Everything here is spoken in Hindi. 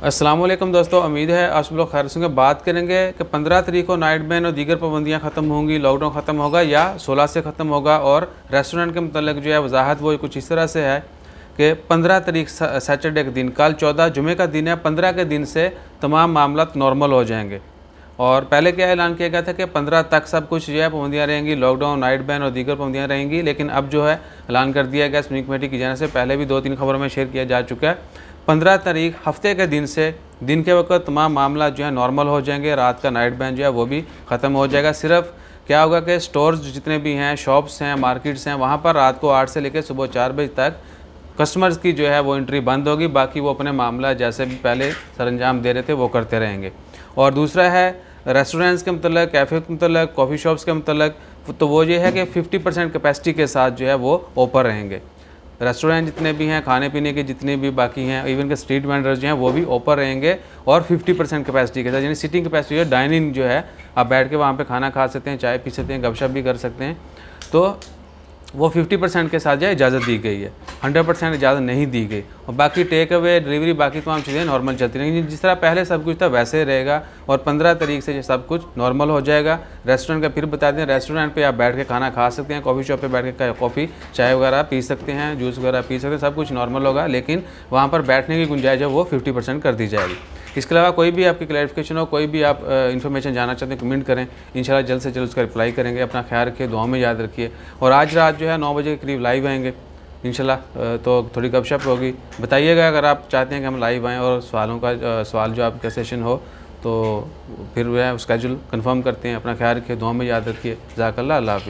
अस्सलाम वालेकुम दोस्तों, उम्मीद है आप सब लोग खैर से बात करेंगे कि 15 तारीख को नाइट बैन और दीगर पाबंदियाँ ख़त्म होंगी, लॉकडाउन ख़त्म होगा या 16 से ख़त्म होगा। और रेस्टोरेंट के मतलब जो है वजाहत वो कुछ इस तरह से है कि 15 तारीख सैटरडे के दिन, कल 14 जुमे का दिन है, 15 के दिन से तमाम मामला नॉर्मल हो जाएंगे। और पहले क्या ऐलान किया गया था कि 15 तक सब कुछ जो है पाबंदियाँ रहेंगी, लॉकडाउन, नाइट बैन और दीगर पाबंदियाँ रहेंगी। लेकिन अब जो है ऐलान कर दिया गया स्क्रीनिंग कमेटी की जाने से, पहले भी 2-3 खबरों में शेयर किया जा चुका है। 15 तारीख हफ्ते के दिन से दिन के वक्त तमाम मामला जो है नॉर्मल हो जाएंगे। रात का नाइट बैन जो है वो भी ख़त्म हो जाएगा। सिर्फ क्या होगा कि स्टोर्स जितने भी हैं, शॉप्स हैं, मार्केट्स हैं, वहाँ पर रात को 8 से लेकर सुबह 4 बजे तक कस्टमर्स की जो है वो एंट्री बंद होगी। बाकी वो अपने मामला जैसे भी पहले सरंजाम दे रहे थे वो करते रहेंगे। और दूसरा है रेस्टोरेंट्स के मतलब, कैफ़े के मतलब, कॉफ़ी शॉप्स के मतलब, तो वो ये है कि 50% कैपेसिटी के साथ जो है वो ओपन रहेंगे। रेस्टोरेंट जितने भी हैं, खाने पीने के जितने भी बाकी हैं, इवन के स्ट्रीट वेंडर्स जो हैं वो भी ओपन रहेंगे और 50% कैपेसिटी के साथ, यानी सिटिंग कैपेसिटी है, डाइनिंग जो है आप बैठ के वहाँ पे खाना खा सकते हैं, चाय पी सकते हैं, गपशप भी कर सकते हैं। तो वो 50% के साथ जो है इजाज़त दी गई है, 100% इजाज़त नहीं दी गई। और बाकी टेक अवे, डिलीवरी, बाकी तमाम चीज़ें नॉर्मल चलती रहेंगी। जिस तरह पहले सब कुछ था वैसे रहेगा और 15 तारीख से ये सब कुछ नॉर्मल हो जाएगा। रेस्टोरेंट का फिर बता दें, रेस्टोरेंट पे आप बैठ के खाना खा सकते हैं, कॉफ़ी शॉप पे बैठ के कॉफ़ी चाय वगैरह पी सकते हैं, जूस वगैरह पी सकते हैं, सब कुछ नॉर्मल होगा। लेकिन वहाँ पर बैठने की गुंजाइश है वो 50% कर दी जाएगी। इसके अलावा कोई भी आपकी क्लैरिफिकेशन हो, कोई भी आप इन्फॉर्मेशन जानना चाहते हैं, कमेंट करें, इंशाल्लाह जल्द से जल्द उसका रिप्लाई करेंगे। अपना ख्याल रखिए, दुआ में याद रखिए। और आज रात जो है 9 बजे के करीब लाइव आएंगे इंशाल्लाह, तो थोड़ी गपशप होगी। बताइएगा अगर आप चाहते हैं कि हम लाइव आएँ और सवाल जो आपका सेशन हो तो फिर वह स्केजूल कंफर्म करते हैं। अपना ख्याल रखिए, दुआ में याद रखिए। जज़ाकल्लाह, अल्लाह हाफ़िज़।